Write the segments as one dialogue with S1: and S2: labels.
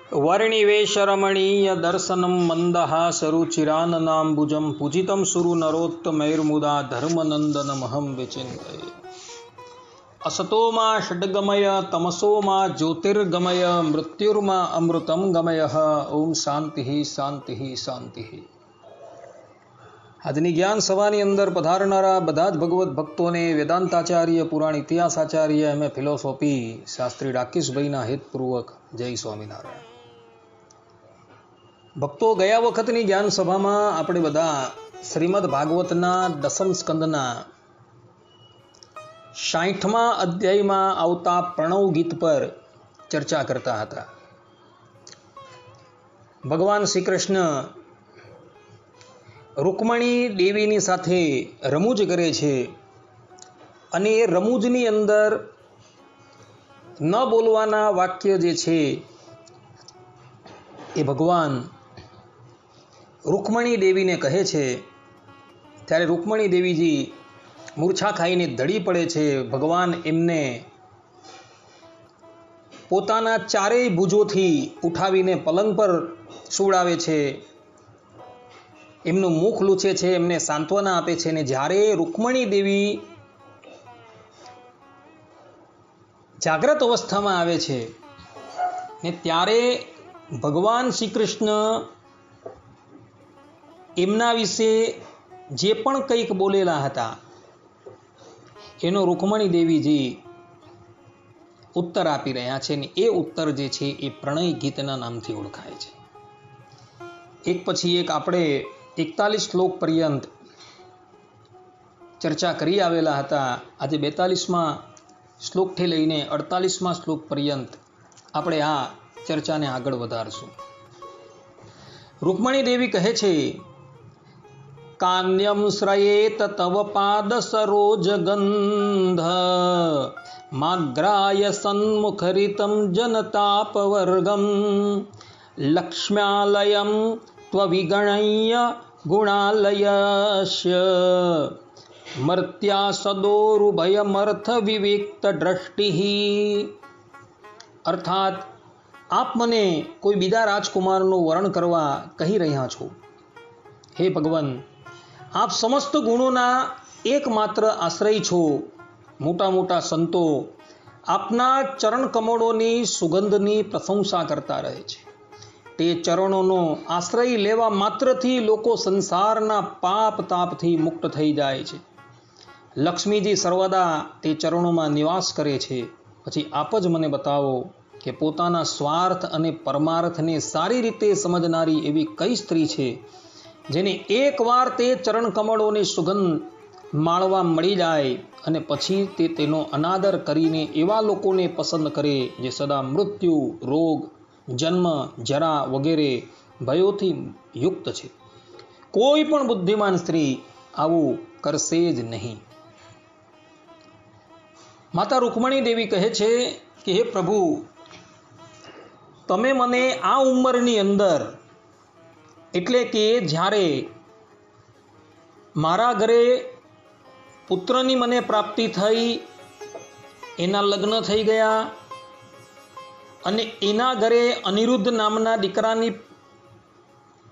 S1: वर्णिवेशरमणीय दर्शनं मन्दहासरुचिराननाम्बुजं पूजितं सुरनरोत्तमैर्मुदा धर्मनन्दनमहं विचिन्तये। असतो मा षड्गमय तमसो मा ज्योतिर्गमय मृत्युर्मा अमृतं गमय। ओम शांति शांति शांति। આજની જ્ઞાન સભાની અંદર પધારનારા બધા જ ભગવત ભક્તોને વેદાંતાચાર્ય પુરાણ ઇતિહાસાચાર્ય એમ.એ. ફિલોસોફી શાસ્ત્રી રાકેશભાઈના હેતપૂર્વક જય સ્વામિનારાયણ. ભક્તો, ગયા વખતની જ્ઞાન સભામાં આપણે બધા શ્રીમદ ભાગવતના દસમ સ્કંદના 60મા અધ્યાયમાં આવતા પ્રણવ ગીત પર ચર્ચા કરતા હતા. ભગવાન શ્રી કૃષ્ણ રૂકમણી દેવીની સાથે રમૂજ કરે છે અને એ રમૂજની અંદર ન બોલવાના વાક્ય જે છે એ ભગવાન રૂકમણી દેવીને કહે છે. ત્યારે રૂકમણી દેવીજી મૂર્છા ખાઈને ધડી પડે છે. ભગવાન એમને પોતાના ચારેય ભુજોથી ઉઠાવીને પલંગ પર સુવડાવે છે, એમનું મુખ લૂછે છે, એમને સાંત્વના આપે છે. અને જ્યારે રૂકમણી દેવી જાગ્રત અવસ્થામાં આવે છે ને ત્યારે ભગવાન શ્રી કૃષ્ણ એમના વિશે જે પણ કંઈક બોલેલા હતા એનો રૂકમણી દેવીજી ઉત્તર આપી રહ્યા છે. ને એ ઉત્તર જે છે એ પ્રણય ગીતના નામથી ઓળખાય છે. એક પછી એક આપણે 41 શ્લોક પર્યંત ચર્ચા કરી આવેલા હતા. આજે 42મા શ્લોકથી લઈને 48મા શ્લોક પર્યંત આપણે આ ચર્ચાને આગળ વધારશું. રૂકમણી દેવી કહે છે, કાન્યમ શ્રયેત તવ પાદ સરોજ ગંધ માગ્રાય સન્મુખરિતમ જનતાપવર્ગમ લક્ષ્મ્યાલયમ ત્વવિગણય્ય ગુણાલયસ્ય મર્ત્યા સદોરુભયમર્થ વિવિક્ત દ્રષ્ટિ. અર્થાત આપ મને કોઈ બીજા રાજકુમારનું વર્ણન કરવા કહી રહ્યા છો. હે ભગવાન, આપ સમસ્ત ગુણોના એકમાત્ર આશ્રય છો. મોટા મોટા સંતો આપના ચરણ કમળોની સુગંધની પ્રશંસા કરતા રહે છે. તે ચરણોનો આશ્રય લેવા માત્રથી લોકો સંસારના પાપ તાપથી મુક્ત થઈ જાય છે. લક્ષ્મીજી સર્વદા તે ચરણોમાં નિવાસ કરે છે. પછી આપ જ મને બતાવો કે પોતાના સ્વાર્થ અને પરમાર્થને સારી રીતે સમજનારી એવી કઈ સ્ત્રી છે જેને એકવાર તે ચરણ કમળોની સુગંધ માળવા મળી જાય અને પછી તે તેનો અનાદર કરીને એવા લોકોને પસંદ કરે જે સદા મૃત્યુ, રોગ, જન્મ, જરા વગેરે ભયોથી યુક્ત છે. કોઈ પણ બુદ્ધિમાન સ્ત્રી આવું કરશે જ નહીં. માતા રૂકમણી દેવી કહે છે કે હે પ્રભુ, તમે મને આ ઉંમરની અંદર, એટલે કે જ્યારે મારા ઘરે પુત્રની મને પ્રાપ્તિ થઈ, એના લગ્ન થઈ ગયા અને એના ઘરે અનિરુદ્ધ નામના દીકરાની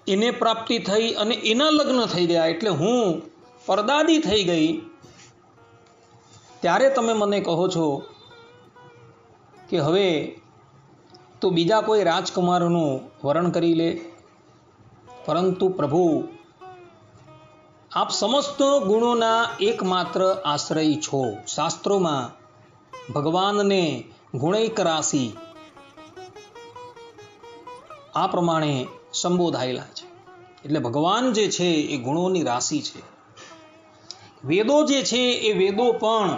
S1: એને પ્રાપ્તિ થઈ અને એના લગ્ન થઈ ગયા, એટલે હું પરદાદી થઈ ગઈ. ત્યારે તમે મને કહો છો કે હવે તો બીજા કોઈ રાજકુમારનું વરણ કરી લે. પરંતુ પ્રભુ, આપ સમસ્ત ગુણોના એકમાત્ર આશ્રય છો. શાસ્ત્રોમાં ભગવાનને ગુણૈક રાશિ આ પ્રમાણે સંબોધાયેલા છે. એટલે ભગવાન જે છે એ ગુણોની રાશિ છે. વેદો જે છે એ વેદો પણ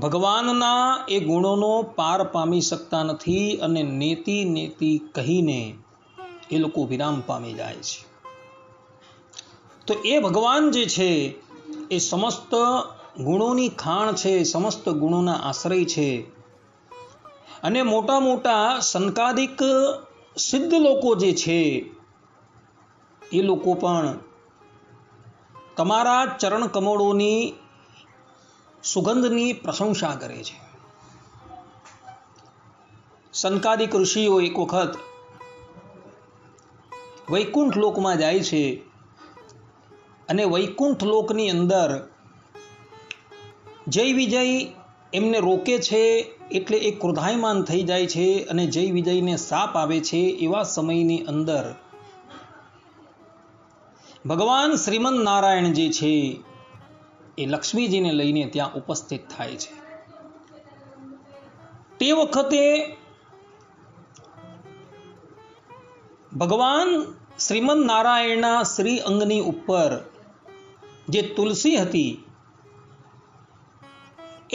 S1: ભગવાનના એ ગુણોનો પાર પામી શકતા નથી અને નેતિ નેતિ કહીને એ લોકો વિરામ પામી જાય છે. તો એ ભગવાન જે છે એ સમસ્ત ગુણોની ખાણ છે, સમસ્ત ગુણોના આશ્રય છે. અને મોટા મોટા સંકાદિક સિદ્ધ લોકો જે છે એ લોકો પણ તમારા ચરણ કમળોની સુગંધની પ્રશંસા કરે છે. સનકાદિક ઋષિઓ એક વખત વૈકુંઠ લોકમાં જાય છે અને વૈકુંઠ લોકની અંદર જય વિજય એમને રોકે છે એટલે એ ક્રોધાયમાન થઈ જાય છે અને જય વિજયને શાપ આવે છે. એવા સમયની અંદર ભગવાન શ્રીમન નારાયણ જે છે એ લક્ષ્મીજીને લઈને ત્યાં ઉપસ્થિત થાય છે. તે વખતે ભગવાન શ્રીમન નારાયણના શ્રી અંગની ઉપર જે તુલસી હતી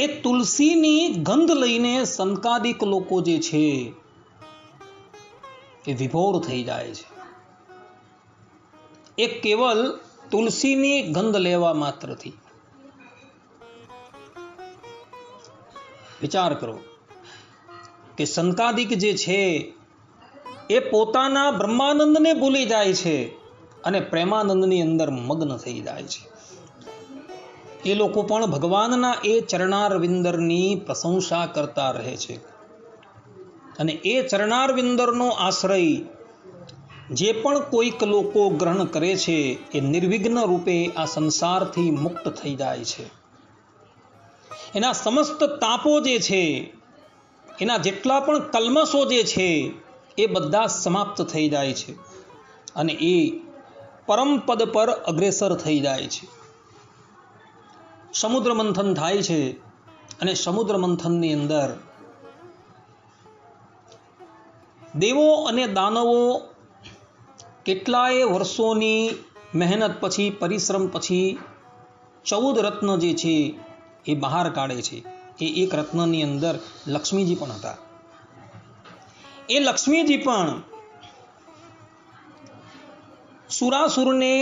S1: એ તુલસીની ગંધ લઈને સંકાદિક લોકો જે છે એ વિભોર થઈ જાય છે. એ કેવલ તુલસીની ગંધ લેવા માત્રથી. વિચાર કરો કે સંકાદિક જે છે એ પોતાના બ્રહ્માનંદને ભૂલી જાય છે અને પ્રેમાનંદની અંદર મગ્ન થઈ જાય છે. એ લોકો પણ ભગવાનના એ ચરણારવિંદરની પ્રશંસા કરતા રહે છે અને એ ચરણારવિંદરનો આશ્રય જે પણ કોઈક લોકો ગ્રહણ કરે છે એ નિર્વિઘ્ન રૂપે આ સંસારથી મુક્ત થઈ જાય છે. એના સમસ્ત તાપો જે છે, એના જેટલા પણ કલ્મશો જે છે એ બધા સમાપ્ત થઈ જાય છે અને એ પરમ પદ પર અગ્રેસર થઈ જાય છે. સમુદ્ર મંથન થાય છે અને સમુદ્ર મંથનની અંદર દેવો અને દાનવો કેટલાય વર્ષોની મહેનત પછી, પરિશ્રમ પછી 14 રત્ન જે છે એ બહાર કાઢે છે. એ એક રત્નની અંદર લક્ષ્મીજી પણ હતા. એ લક્ષ્મીજી પણ સુરાસુરને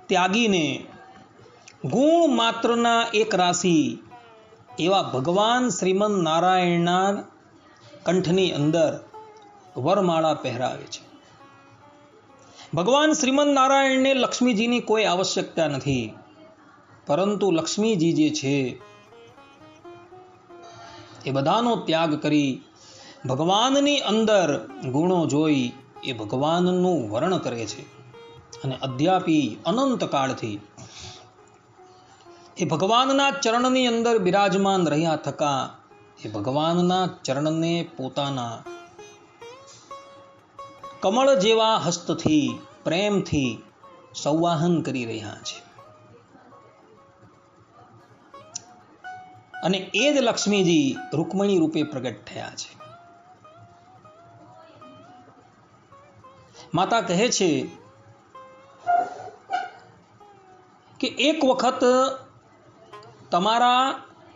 S1: ત્યાગીને ગુણ માત્રના એક રાશિ એવા ભગવાન શ્રીમન નારાયણના કંઠની અંદર વરમાળા પહેરાવે છે. ભગવાન શ્રીમન નારાયણને લક્ષ્મીજીની કોઈ આવશ્યકતા નથી, પરંતુ લક્ષ્મીજી જે છે એ બધાનો ત્યાગ કરી ભગવાનની અંદર ગુણો જોઈ એ ભગવાનનું વર્ણ કરે છે અને અદ્યાપી અનંત કાળથી એ ભગવાનના ચરણની અંદર બિરાજમાન રહ્યા થકા એ ભગવાનના ચરણને પોતાના કમળ જેવા હસ્તથી પ્રેમથી સંવાહન કરી રહ્યા છે. અને એ જ લક્ષ્મીજી રૂકમણી રૂપે પ્રગટ થયા છે. માતા કહે છે કે એક વખત તમારા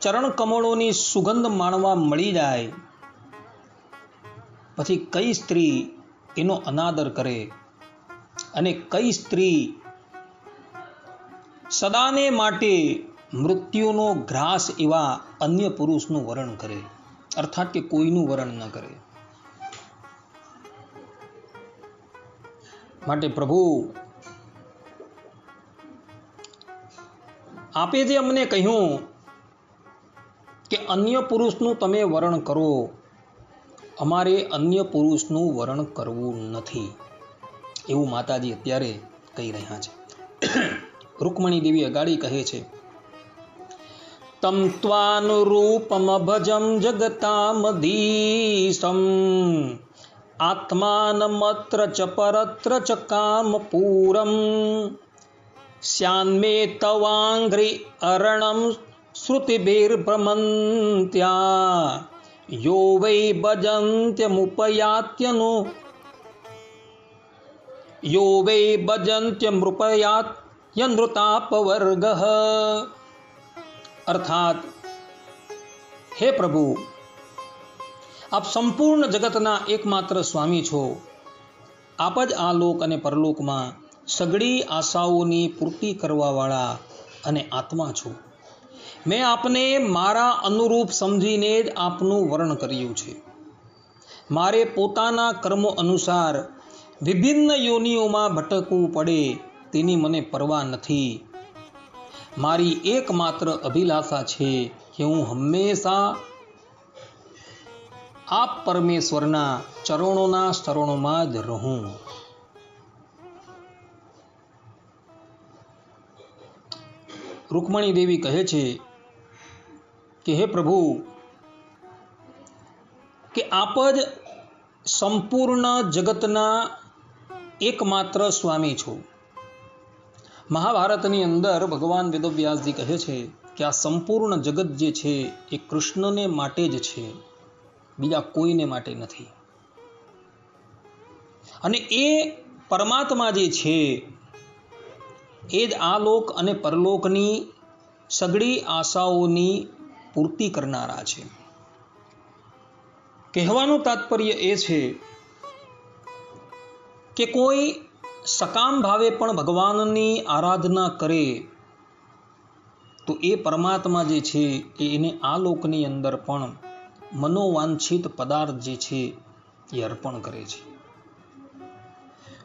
S1: ચરણ કમળોની સુગંધ માણવા મળી જાય પછી કઈ સ્ત્રી એનો અનાદર કરે અને કઈ સ્ત્રી સદાને માટે મૃત્યુનો ગ્રાસ એવા અન્ય પુરુષનું વરણ કરે, અર્થાત કે કોઈનું વરણ ન કરે. માટે પ્રભુ આપે જે અમને કહ્યું કે અન્ય પુરુષનું તમે વરણ કરો, અમારે અન્ય પુરુષનું વરણ કરવું નથી, એવું માતાજી અત્યારે કહી રહ્યા છે. રૂકમણી દેવી અગાડી કહે છે, તમ ત્વાનુરૂપમ ભજમ જગતામધીશમ આત્માનમત્ર ચ પરત્ર ચ કામપૂરમ સ્યાન્મે તવાંઘ્રિ અરણમ શ્રુતિભિર્ભ્રમન્ત્યા યો વૈ ભજન્ત્યમૃપયાત્યનૃતાપવર્ગઃ. અર્થાત, હે પ્રભુ, આપ સંપૂર્ણ જગતના એકમાત્ર સ્વામી છો. આપ જ આ લોક અને પરલોકમાં સઘળી આશાઓની પૂર્તિ કરવાવાળા અને આત્મા છો. મેં આપને મારા અનુરૂપ સમજીને જ આપનું વર્ણન કર્યું છે. મારે પોતાના કર્મો અનુસાર વિભિન્ન યોનિઓમાં ભટકવું પડે તેની મને પરવા નથી. મારી એકમાત્ર અભિલાષા છે કે હું હંમેશા આપ પરમેશ્વરના ચરણોના શરણોમાં જ રહું. રૂકમણી દેવી કહે છે કે હે પ્રભુ, કે આપ જ સંપૂર્ણ જગતના એકમાત્ર સ્વામી છો. મહાભારતની અંદર ભગવાન વેદવ્યાસજી કહે છે કે આ સંપૂર્ણ જગત જે છે એ કૃષ્ણને માટે જ છે, બીજા કોઈને માટે નથી. અને એ પરમાત્મા જે છે એ જ આ લોક અને પરલોકની સગળી આશાઓની પૂર્તિ કરનારા છે. કહેવાનું તાત્પર્ય એ છે કે કોઈ સકામ ભાવે પણ ભગવાનની આરાધના કરે તો એ પરમાત્મા જે છે એને આ લોકની અંદર પણ મનોવાંછિત પદાર્થ જે છે એ અર્પણ કરે છે.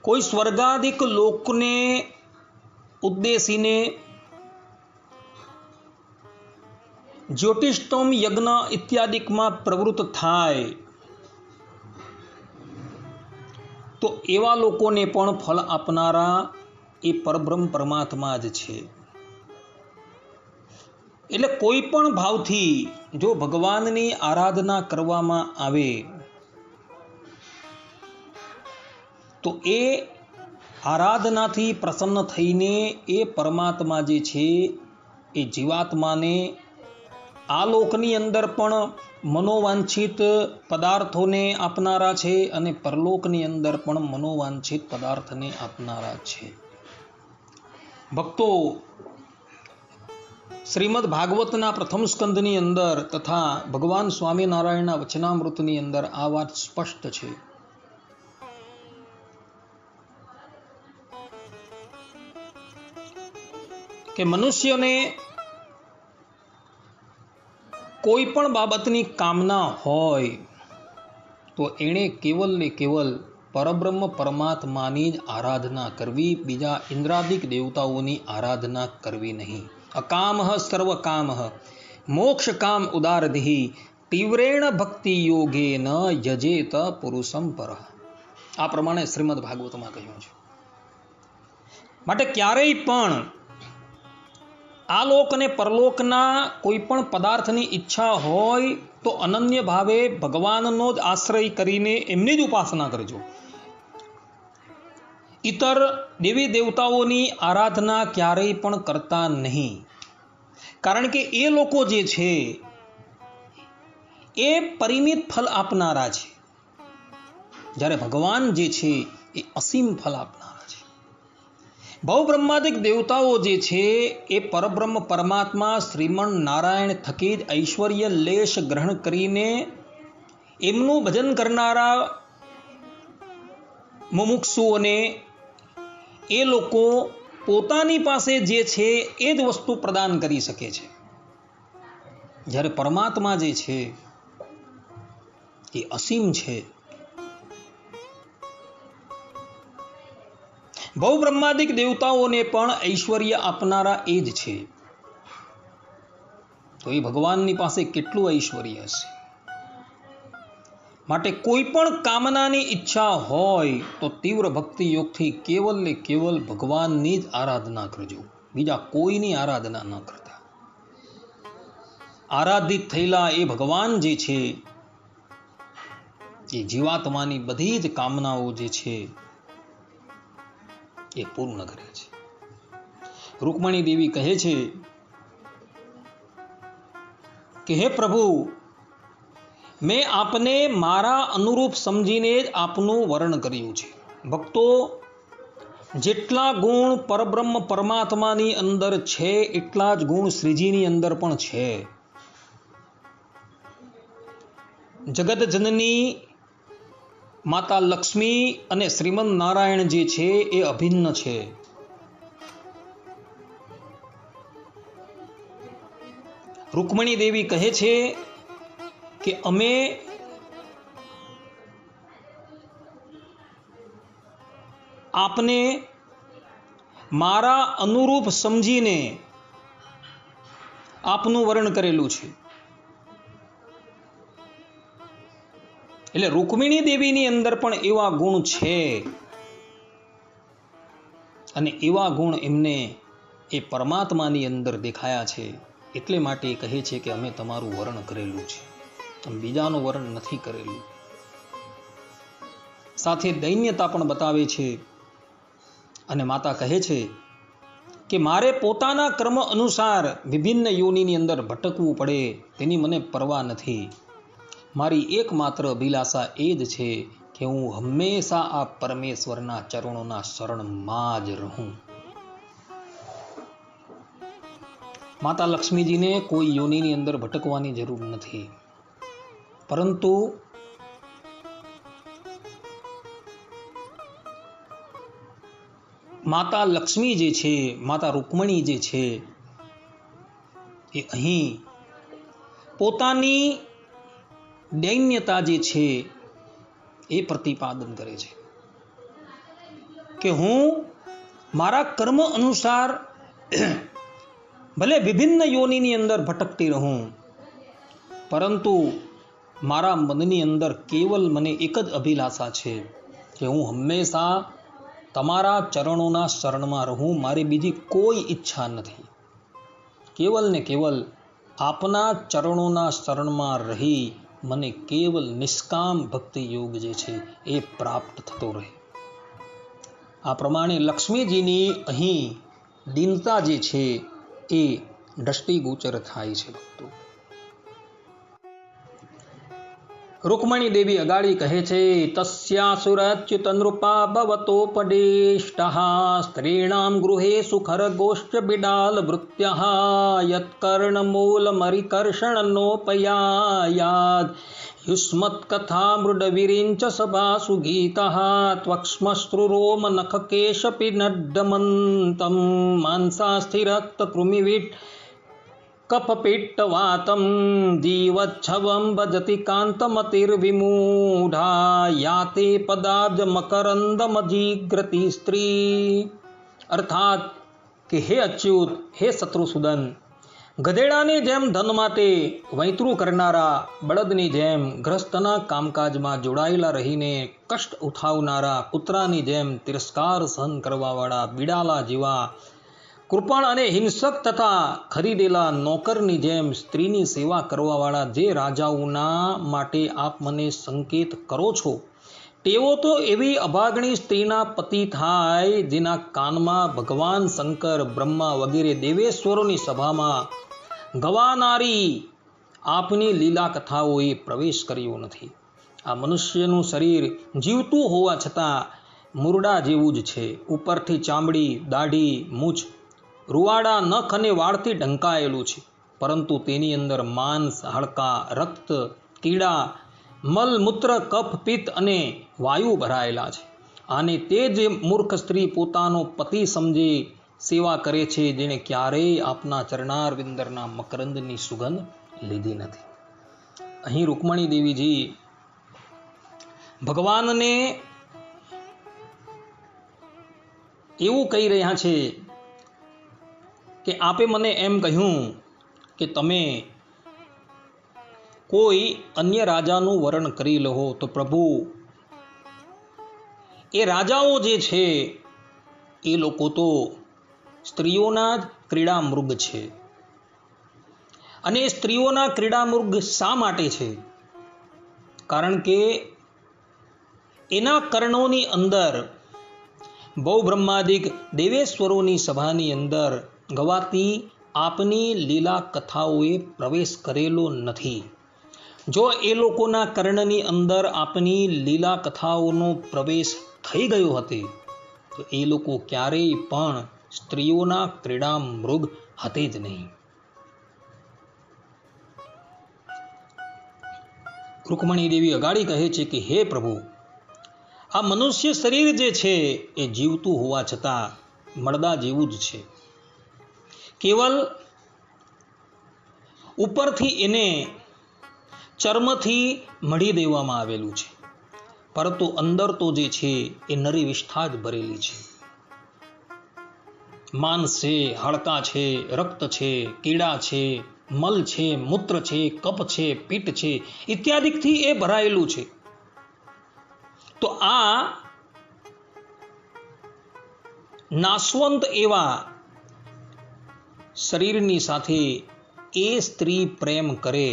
S1: કોઈ સ્વર્ગાદિક લોકને ઉદ્દેશીને જ્યોતિષ્ટોમ યજ્ઞ ઇત્યાદિકમાં પ્રવૃત્ત થાય તો એવા લોકોને પણ ફળ આપનારા એ પરબ્રહ્મ પરમાત્મા જ છે. એટલે કોઈ પણ ભાવથી જો ભગવાનની આરાધના કરવામાં આવે તો એ આરાધનાથી પ્રસન્ન થઈને એ પરમાત્મા જે છે એ જીવાત્માને આ લોકની અંદર પણ મનોવાંછિત પદાર્થોને આપનારા છે અને પરલોકની અંદર પણ મનોવાંછિત પદાર્થને આપનારા છે. ભક્તો, શ્રીમદ ભાગવતના પ્રથમ સ્કંદની અંદર તથા ભગવાન સ્વામિનારાયણના વચનામૃતની અંદર આ વાત સ્પષ્ટ છે કે મનુષ્યને કોઈ પણ બાબતની કામના હોય તો એણે કેવલ ને કેવલ પરબ્રહ્મ પરમાત્માની જ આરાધના કરવી, બીજા ઇન્દ્રાદિક દેવતાઓની આરાધના કરવી નહીં. અકામઃ સર્વકામઃ મોક્ષ કામ ઉદારધિ તીવ્રેણ ભક્તિ યોગેન યજેત પુરુષમ પરઃ. આ પ્રમાણે શ્રીમદ ભાગવતમાં કહ્યું છે. માટે ક્યારેય પણ આ લોક અને પરલોકના કોઈ પણ પદાર્થની ઈચ્છા હોય તો અનન્ય ભાવે ભગવાનનો જ આશ્રય કરીને એમની જ ઉપાસના કરજો. ઇતર દેવી દેવતાઓની આરાધના ક્યારેય પણ કરતા નહીં. કારણ કે એ લોકો જે છે એ પરિમિત ફલ આપનારા છે, જ્યારે ભગવાન જે છે એ અસીમ ફલ આપનારા છે. ભવબ્રહ્માદિક દેવતાઓ જે છે એ પરબ્રહ્મ પરમાત્મા શ્રીમન નારાયણ થકી જ ઐશ્વર્ય લેશ ગ્રહણ કરીને એમનું ભજન કરનારા મુમુક્ષુઓને એ લોકો પોતાની પાસે જે છે એ જ વસ્તુ પ્રદાન કરી શકે છે. જ્યારે પરમાત્મા જે છે એ અસીમ છે. ભવબ્રહ્માદિક દેવતાઓને પણ ઐશ્વર્ય આપનારા એ જ છે. તો એ ભગવાનની પાસે કેટલું ઐશ્વર્ય હશે. માટે કોઈ પણ કામનાની ઈચ્છા હોય તો તીવ્ર ભક્તિ યોગથી કેવલ ને કેવલ ભગવાનની જ આરાધના કરજો, બીજા કોઈની આરાધના ન કરતા. આરાધિત થયેલા એ ભગવાન જે છે એ જીવાત્માની બધી જ કામનાઓ જે છે એ પૂર્ણ કરે છે. રૂકમણી દેવી કહે છે કે હે પ્રભુ, મેં આપને મારા અનુરૂપ સમજીને જ આપનું વર્ણન કર્યું છે. ભક્તો, જેટલા ગુણ પરબ્રહ્મ પરમાત્માની અંદર છે એટલા જ ગુણ શ્રીજીની અંદર પણ છે. જગત જનની માતા લક્ષ્મી અને શ્રીમન નારાયણ જે છે એ અભિન્ન છે. રૂકમણી દેવી કહે છે કે અમે આપને મારા અનુરૂપ સમજીને આપનું વર્ણન કરેલું છે. એટલે રૂકમિણી દેવીની અંદર પણ એવા ગુણ છે અને એવા ગુણ એમને એ પરમાત્માની અંદર દેખાયા છે. એટલે માટે કહે છે કે અમે તમારું વર્ણન કરેલું છે, અમે બીજાનું વર્ણન નથી કરેલું. સાથે દૈન્યતા પણ બતાવે છે. અને માતા કહે છે કે મારે પોતાના કર્મ અનુસાર વિભિન્ન યોનિની અંદર ભટકવું પડે તેની મને પરવા નથી. મારી એકમાત્ર અભિલાષા એ જ છે કે હું હંમેશા આ પરમેશ્વરના ચરણોના શરણમાં જ રહું. માતા લક્ષ્મીજીને કોઈ યોનિની અંદર ભટકવાની જરૂર નથી, પરંતુ માતા લક્ષ્મી જે છે, માતા રૂકમણી જે છે, એ અહીં પોતાની દૈન્યતા જે છે એ પ્રતિપાદન કરે છે કે હું મારા કર્મ અનુસાર ભલે વિભિન્ન યોનિની અંદર ભટકતી રહું, પરંતુ મારા મનની અંદર કેવલ મને એક જ અભિલાષા છે કે હું હંમેશા તમારા ચરણોના શરણમાં રહું. મારી બીજી કોઈ ઈચ્છા નથી. કેવલ ને કેવલ આપના ચરણોના શરણમાં રહી મને કેવલ નિષ્કામ ભક્તિ યોગ જે છે એ પ્રાપ્ત થતો રહે. આ પ્રમાણે લક્ષ્મીજીની અહીં દીનતા જે છે એ દ્રષ્ટિગોચર થાય છે. ભક્તો, રૂકમણી દેવી અગાડી કહે છે તસ્યાસુરચ્યુત નૃપા ભવતોપદેષ્ટઃ સ્ત્રીણામ ગૃહેષુ ખરગોશ્ચ બિડાલ વૃત્યઃ યત્કર્ણમૂલમરિકર્ષણનોપયાયાદ યુષ્મત્કથા મૃડવીરિંચ સભાસુ ગીતઃ ત્વક્ષ્મશ્રુરોમ નખકેશપિનડ્ડમન્तं માંસાસ્થિરક્તકૃમિવિટ કપપિટ્ટવાતમ જીવચ્છવમ ભજતિ કાંતમતિર્વિમૂઢા યાતે પદાબ્જ મકરંદમજીગ્રતિ સ્ત્રી. અર્થાત કે હે અચ્યુત, હે શત્રુસૂદન, ગધેડાની જેમ ધન માટે વૈતરું કરનારા, બળદની જેમ ગ્રસ્તના કામકાજમાં જોડાયેલા રહીને કષ્ટ ઉઠાવનારા, કૂતરાની જેમ તિરસ્કાર સહન કરવાવાળા, બિડાલા જેવા કૃપણ અને હિંસક તથા ખરીદેલા નોકરની જેમ સ્ત્રીની સેવા કરવાવાળા જે રાજાઓના માટે આપ મને સંકેત કરો છો, તેઓ તો એવી અભાગણી સ્ત્રીના પતિ થાય જેના કાનમાં ભગવાન શંકર, બ્રહ્મા વગેરે દેવેશ્વરોની સભામાં ગવાનારી આપની લીલા કથાઓએ પ્રવેશ કર્યો નથી. આ મનુષ્યનું શરીર જીવતું હોવા છતાં મુરડા જેવું જ છે. ઉપરથી ચામડી, દાઢી, મૂછ, રૂવાડા, નખ અને વાળથી ઢંકાયેલું છે, પરંતુ તેની અંદર માંસ, હાડકાં, રક્ત, કીડા, મલ, મૂત્ર, કફ, પિત્ત અને વાયુ ભરાયેલા છે. અને તે જ મૂર્ખ સ્ત્રી પોતાનો પતિ સમજી સેવા કરે છે, જેણે ક્યારેય આપના ચરણારવિંદરના મકરંદની સુગંધ લીધી નથી. અહીં રૂકમણી દેવીજી ભગવાનને એવું કહી રહ્યા છે કે આપે મને એમ કહ્યું કે તમે કોઈ અન્ય રાજાનું વર્ણન કરી લો તો પ્રભુ, એ રાજાઓ જે છે એ લોકો તો સ્ત્રીઓના જ ક્રીડા મૃગ છે. અને એ સ્ત્રીઓના ક્રીડા મૃગ શા માટે છે? કારણ કે એના કર્ણોની અંદર બહુ બ્રહ્માદિક દેવેશ્વરોની સભાની અંદર ગવાતી આપની લીલા કથાઓએ પ્રવેશ કરેલો નથી. જો એ લોકોના કર્ણની અંદર આપની લીલા કથાઓનો પ્રવેશ થઈ ગયો હતી તો એ લોકો ક્યારેય પણ સ્ત્રીઓના ક્રીડા મૃગ હતે જ નહીં. રૂકમણી દેવી અગાડી કહે છે કે હે પ્રભુ, આ મનુષ્ય શરીર જે છે એ જીવતું હોવા છતાં મળદા જેવું જ છે. કેવલ ઉપરથી એને ચર્મથી મઢી દેવામાં આવેલું છે, પરંતુ અંદર તો જે છે એ નરી વિષ્ઠા જ ભરેલી છે. માંસ છે, હાડકાં છે, રક્ત છે, કીડા છે, મલ છે, મૂત્ર છે, કફ છે, પિત્ત છે, ઇત્યાદિથી એ ભરાયેલું છે. તો આ નાશવંત એવા શરીરની સાથે એ સ્ત્રી પ્રેમ કરે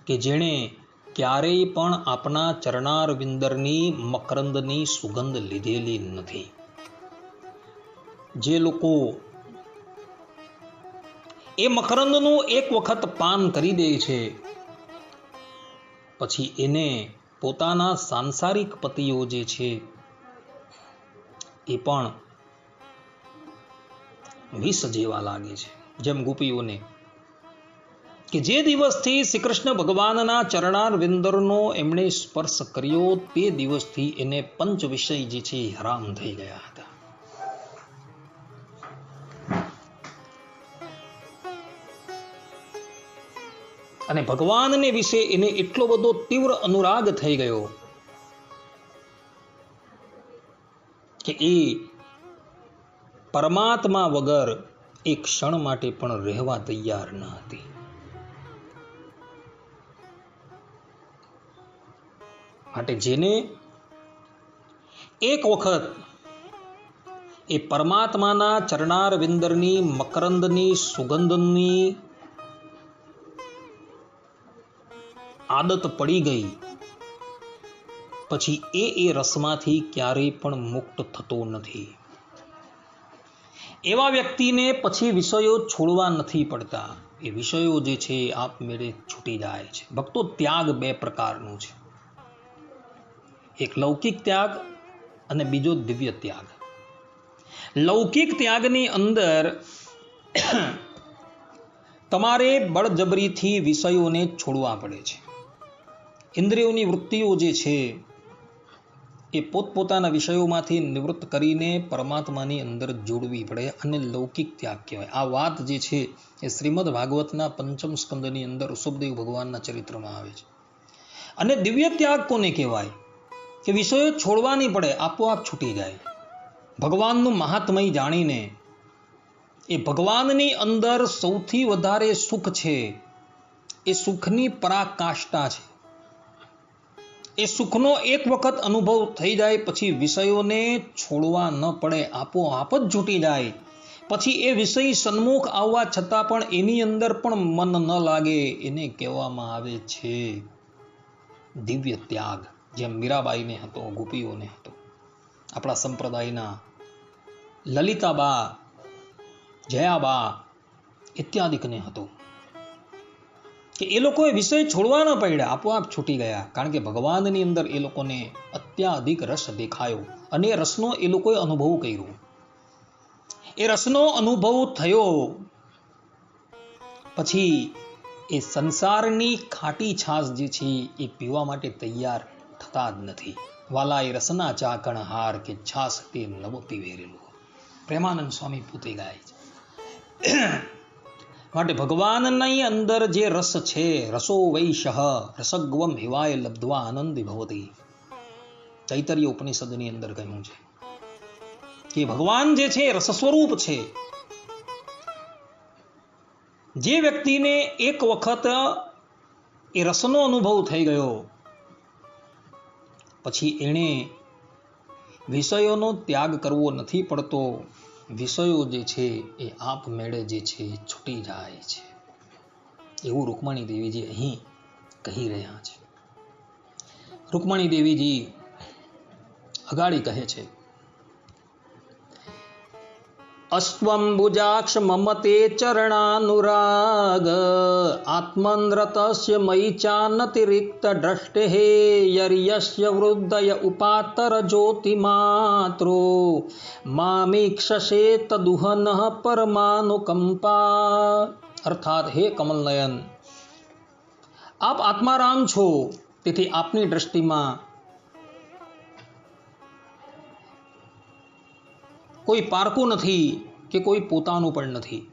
S1: કે જેણે ક્યારેય પણ આપના ચરણાર વિંદરની મકરંદની સુગંધ લીધેલી નથી. જે લોકો એ મકરંદનું એક વખત પાન કરી દે છે, પછી એને પોતાના સાંસારિક પતિઓ જે છે એ પણ વિષ જેવા લાગે છે. જેમ ગોપીઓને કે જે દિવસથી શ્રી કૃષ્ણ ભગવાનના ચરણાર વિંદરનો એમણે સ્પર્શ કર્યો તે દિવસથી એને પંચ વિષય જે છે એ હરામ થઈ ગયા હતા. અને ભગવાનને વિશે એને એટલો બધો તીવ્ર અનુરાગ થઈ ગયો કે એ પરમાત્મા વગર એક ક્ષણ માટે પણ રહેવા તૈયાર ન હતી. માટે જેને એક વખત એ પરમાત્માના ચરણાર વિંદરની મકરંદની સુગંધની આદત પડી ગઈ, પછી એ રસમાંથી ક્યારેય પણ મુક્ત થતો નથી. એવા વ્યક્તિને પછી વિષયો છોડવા નથી પડતા. એ વિષયો જે છે આપમેળે છૂટી જાય છે. ભક્તો, ત્યાગ બે પ્રકારનો છે. એક લૌકિક ત્યાગ અને બીજો દિવ્ય ત્યાગ. લૌકિક ત્યાગની અંદર તમારે બળજબરીથી વિષયોને છોડવા પડે છે. ઇન્દ્રિયોની વૃત્તિઓ જે છે એ પોતપોતાના વિષયોમાંથી નિવૃત્ત કરીને પરમાત્માની અંદર જોડવી પડે, અને લૌકિક ત્યાગ કહેવાય. આ વાત જે છે એ શ્રીમદ ભાગવતના પંચમ સ્કંદની અંદર ઋષભદેવ ભગવાનના ચરિત્રમાં આવે છે. અને દિવ્ય ત્યાગ કોને કહેવાય? કે વિષયો છોડવા નહીં પડે, આપોઆપ છૂટી જાય. ભગવાનનું મહાત્મય જાણીને એ ભગવાનની અંદર સૌથી વધારે સુખ છે, એ સુખની પરાકાષ્ઠા છે. એ સુખનો એક વખત અનુભવ થઈ જાય પછી વિષયોને છોડવા ન પડે, આપોઆપ જ છૂટી જાય. પછી એ વિષય સન્મુખ આવવા છતાં પણ એની અંદર પણ મન ન લાગે. એને કહેવામાં આવે છે દિવ્ય ત્યાગ. જેમ મીરાબાઈને હતો, ગોપીઓને હતો, આપણા સંપ્રદાયના લલિતાબા, જયાબા ઇત્યાદિકને હતો, કે એ લોકોએ વિષય છોડવા ન પડ્યા, આપોઆપ છૂટી ગયા. કારણ કે ભગવાનની અંદર એ લોકોને અત્યાધિક રસ દેખાયો અને એ રસનો એ લોકોએ અનુભવ કર્યો. એ રસનો અનુભવ થયો પછી એ સંસારની ખાટી છાશ જે છે એ પીવા માટે તૈયાર થતા જ નથી. વાલા એ રસના ચાકણ હાર કે છાશ તે નવ પીવેરેલું. પ્રેમાનંદ સ્વામી પોતે ગાય છે. માટે ભગવાનની અંદર જે રસ છે, રસો વૈશઃ રસગ્વમ હિવાય લબ્ધવા આનંદી ભવતી, તૈતરીય ઉપનિષદની અંદર કહ્યું છે કે ભગવાન જે છે રસ સ્વરૂપ છે. જે વ્યક્તિને એક વખત એ રસનો અનુભવ થઈ ગયો પછી એણે વિષયોનો ત્યાગ કરવો નથી પડતો. વિષયો જે છે એ આપમેળે જે છે છૂટી જાય છે. એવું રૂકમણી દેવીજી અહીં કહી રહ્યા છે. રૂકમણી દેવીજી અગાડી કહે છે, અસ્ત્વંબુજાક્ષ મમતે ચરણાનુરાગ આત્મનરતસ્ય મયિ ચાનતિરિક્ત દ્રષ્ટે યર્યસ્ય વૃદ્ધય ઉપાતર જ્યોતિમાત્રો મામીક્ષસે તદુહનઃ પરમાનુકંપા. અર્થાત, હે કમલનયન, આપ આત્મારામ છો, તેથી આપની દ્રષ્ટિમાં કોઈ પારકું નથી કે કોઈ પોતાનું પણ નથી.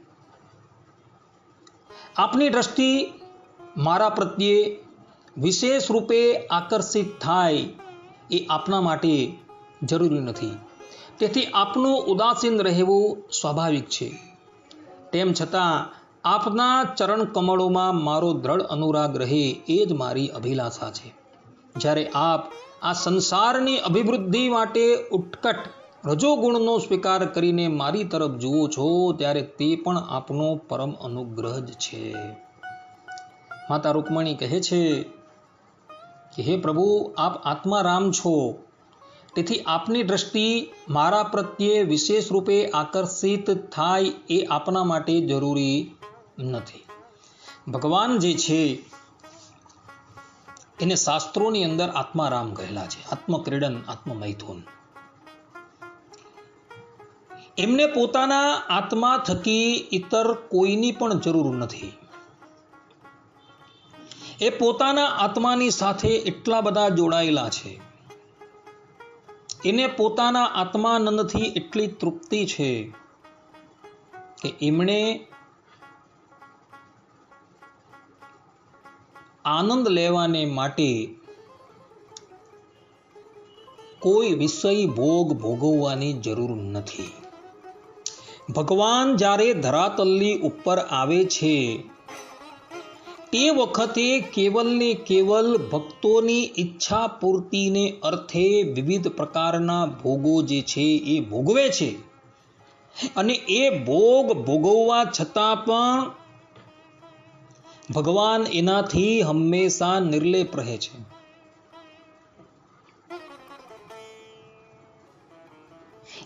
S1: આપની દ્રષ્ટિ મારા પ્રત્યે વિશેષ રૂપે આકર્ષિત થાય એ આપના માટે જરૂરી નથી. તેથી આપનું ઉદાસીન રહેવું સ્વાભાવિક છે. તેમ છતાં આપના ચરણ કમળોમાં મારો દ્રઢ અનુરાગ રહે એ જ મારી અભિલાષા છે. જ્યારે આપ આ સંસારની અભિવૃદ્ધિ માટે ઉત્કટ રજોગુણનો સ્વીકાર કરીને મારી તરફ જુઓ છો ત્યારે તે પણ આપનો પરમ અનુગ્રહ જ છે. માતા રૂકમણી કહે છે કે હે પ્રભુ, આપ આત્મારામ છો, તેથી આપની દ્રષ્ટિ મારા પ્રત્યે વિશેષ રૂપે આકર્ષિત થાય એ આપના માટે જરૂરી નથી. ભગવાન જે છે એને શાસ્ત્રોની અંદર આત્મારામ કહેલા છે, આત્મક્રીડન, આત્મમૈથુન. એમને પોતાના આત્મા થકી ઇતર કોઈની પણ જરૂર નથી. એ પોતાના આત્માની સાથે એટલા બધા જોડાયેલા છે, એને પોતાના આત્માનંદથી એટલી તૃપ્તિ છે કે એમણે આનંદ લેવાને માટે કોઈ વિષય ભોગ ભોગવવાની જરૂર નથી. ભગવાન જ્યારે ધરાતલની ઉપર આવે છે તે વખતે કેવલ ને કેવલ ભક્તોની ઈચ્છા પૂર્તિને અર્થે વિવિધ પ્રકારના ભોગો જે છે એ ભોગવે છે. અને એ ભોગ ભોગવવા છતાં પણ ભગવાન એનાથી હંમેશા નિર્લેપ રહે છે.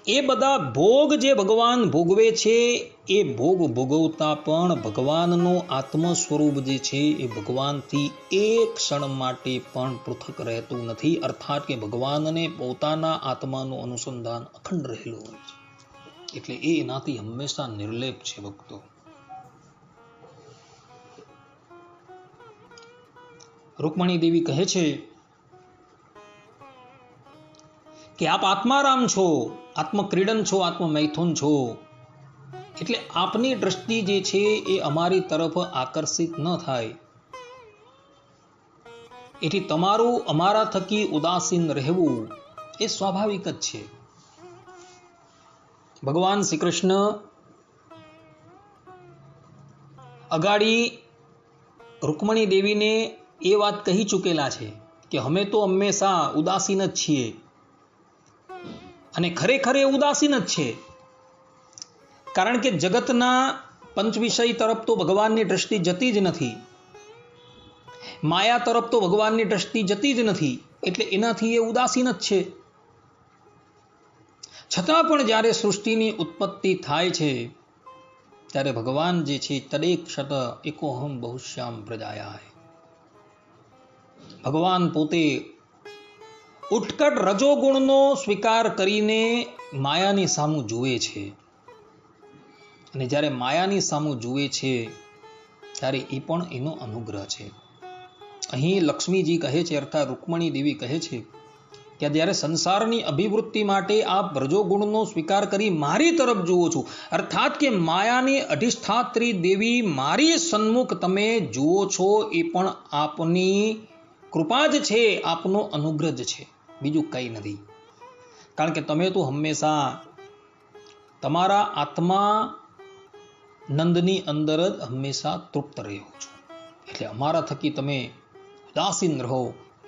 S1: એ બધા ભોગ જે ભગવાન ભોગવે છે એ ભોગ ભોગવતા પણ ભગવાનનો આત્મ સ્વરૂપ જે છે એ ભગવાનથી એક ક્ષણ માટે પણ પૃથક રહેતું નથી. અર્થાત કે ભગવાનને પોતાના આત્માનું અનુસંધાન અખંડ રહેલું હોય છે, એટલે એ એનાથી હંમેશા નિર્લેપ છે. ભક્તો, રૂકમણી દેવી કહે છે કે આપ આત્મારામ છો, આત્મક્રીડન છો, આત્મમૈથુન છો, એટલે આપની દ્રષ્ટિ જે છે એ અમારી તરફ આકર્ષિત ન થાય, એથી તમારું અમારા થકી ઉદાસીન રહેવું એ સ્વાભાવિક જ છે. ભગવાન શ્રી કૃષ્ણ અગાડી રૂકમણી દેવીને એ વાત કહી ચૂકેલા છે કે અમે તો હંમેશા ઉદાસીન જ છીએ, અને ખરેખર એ ઉદાસીન જ છે. કારણ કે જગતના પંચ વિષય તરફ તો ભગવાનની દ્રષ્ટિ જતી જ નથી, માયા તરફ તો ભગવાનની દ્રષ્ટિ જતી જ નથી, એટલે એનાથી એ ઉદાસીન જ છે. છતાં પણ જ્યારે સૃષ્ટિની ઉત્પત્તિ થાય છે ત્યારે ભગવાન જે છે તદેક્ષત એકોહમ બહુશ્યામ પ્રજાયાય, ભગવાન પોતે ઉત્કટ રજોગુણનો સ્વીકાર કરીને માયાની સામું જુએ છે. અને જ્યારે માયાની સામું જુએ છે ત્યારે એ પણ એનો અનુગ્રહ છે. અહીં લક્ષ્મીજી કહે છે, અર્થાત રૂકમણી દેવી કહે છે કે જ્યારે સંસારની અભિવૃદ્ધિ માટે આપ રજોગુણનો સ્વીકાર કરી મારી તરફ જુઓ છો, અર્થાત કે માયાની અધિષ્ઠાત્રી દેવી મારી સન્મુખ તમે જુઓ છો, એ પણ આપની કૃપા જ છે, આપનો અનુગ્રહ જ છે, બીજું કંઈ નથી. કારણ કે તમે તો હંમેશા તમારા આત્મા નંદની અંદર જ હંમેશા તૃપ્ત રહ્યો છો, એટલે અમારા થકી તમે ઉદાસીન રહો